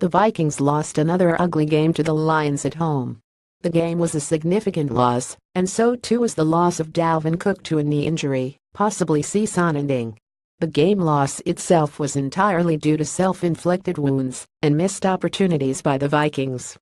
The Vikings lost another ugly game to the Lions at home. The game was a significant loss, and so too was the loss of Dalvin Cook to a knee injury, possibly season-ending. The game loss itself was entirely due to self-inflicted wounds and missed opportunities by the Vikings.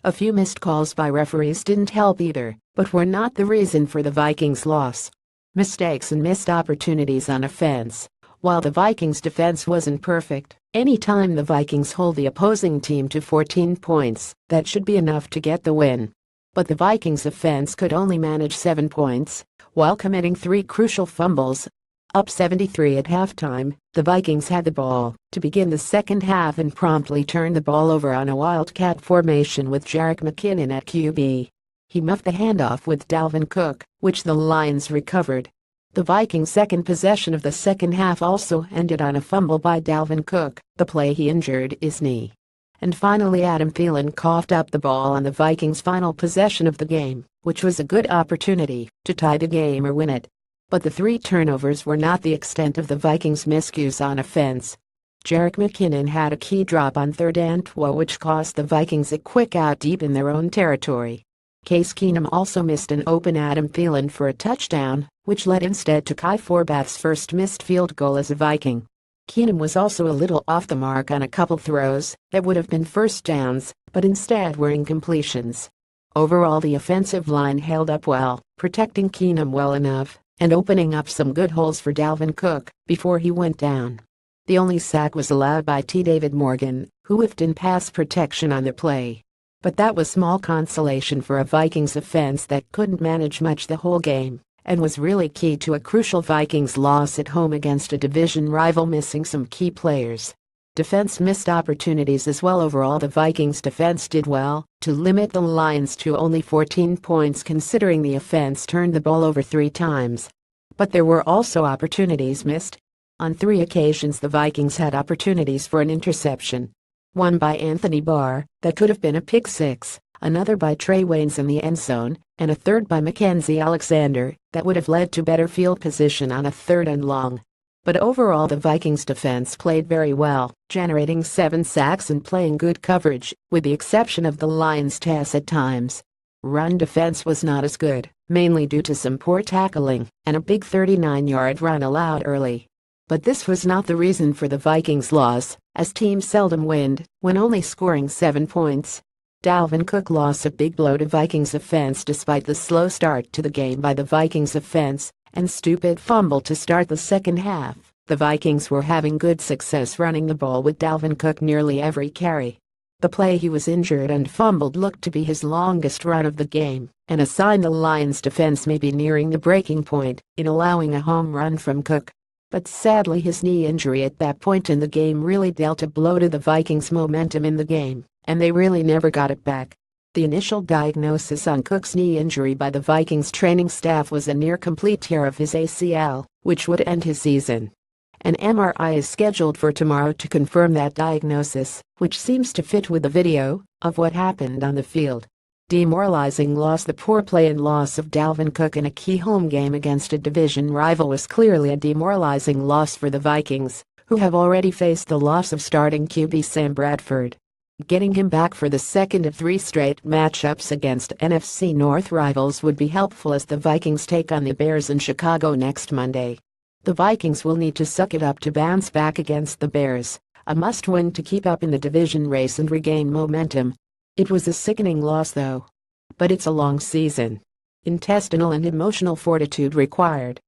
A few missed calls by referees didn't help either, but were not the reason for the Vikings' loss. Mistakes and missed opportunities on offense. While the Vikings' defense wasn't perfect, anytime the Vikings hold the opposing team to 14 points, that should be enough to get the win. But the Vikings' offense could only manage 7 points, while committing 3 crucial fumbles. Up 73 at halftime, the Vikings had the ball to begin the second half and promptly turned the ball over on a wildcat formation with Jerick McKinnon at QB. He muffed the handoff with Dalvin Cook, which the Lions recovered. The Vikings' second possession of the second half also ended on a fumble by Dalvin Cook, the play he injured his knee. And finally Adam Thielen coughed up the ball on the Vikings' final possession of the game, which was a good opportunity to tie the game or win it. But the 3 turnovers were not the extent of the Vikings' miscues on offense. Jerick McKinnon had a key drop on 3rd and 12 which cost the Vikings a quick out deep in their own territory. Case Keenum also missed an open Adam Thielen for a touchdown, which led instead to Kai Forbath's first missed field goal as a Viking. Keenum was also a little off the mark on a couple throws that would have been first downs, but instead were incompletions. Overall, the offensive line held up well, protecting Keenum well enough and opening up some good holes for Dalvin Cook before he went down. The only sack was allowed by David Morgan, who whiffed in pass protection on the play. But that was small consolation for a Vikings offense that couldn't manage much the whole game and was really key to a crucial Vikings loss at home against a division rival missing some key players. Defense missed opportunities as well. Overall, the Vikings defense did well to limit the Lions to only 14 points considering the offense turned the ball over 3 times. But there were also opportunities missed. On 3 occasions the Vikings had opportunities for an interception. One by Anthony Barr that could have been a pick six, another by Trey Waynes in the end zone, and a third by Mackenzie Alexander that would have led to better field position on a 3rd and long. But overall the Vikings defense played very well, generating 7 sacks and playing good coverage, with the exception of the Lions' pass at times. Run defense was not as good, mainly due to some poor tackling and a big 39-yard run allowed early. But this was not the reason for the Vikings' loss, as teams seldom win when only scoring 7 points. Dalvin Cook lost a big blow to Vikings offense despite the slow start to the game by the Vikings offense and stupid fumble to start the second half. The Vikings were having good success running the ball with Dalvin Cook nearly every carry. The play he was injured and fumbled looked to be his longest run of the game, and a sign the Lions' defense may be nearing the breaking point in allowing a home run from Cook. But sadly his knee injury at that point in the game really dealt a blow to the Vikings' momentum in the game, and they really never got it back. The initial diagnosis on Cook's knee injury by the Vikings training staff was a near-complete tear of his ACL, which would end his season. An MRI is scheduled for tomorrow to confirm that diagnosis, which seems to fit with the video of what happened on the field. Demoralizing loss. The poor play and loss of Dalvin Cook in a key home game against a division rival was clearly a demoralizing loss for the Vikings, who have already faced the loss of starting QB Sam Bradford. Getting him back for the second of 3 straight matchups against NFC North rivals would be helpful as the Vikings take on the Bears in Chicago next Monday. The Vikings will need to suck it up to bounce back against the Bears, a must-win to keep up in the division race and regain momentum. It was a sickening loss though. But it's a long season. Intestinal and emotional fortitude required.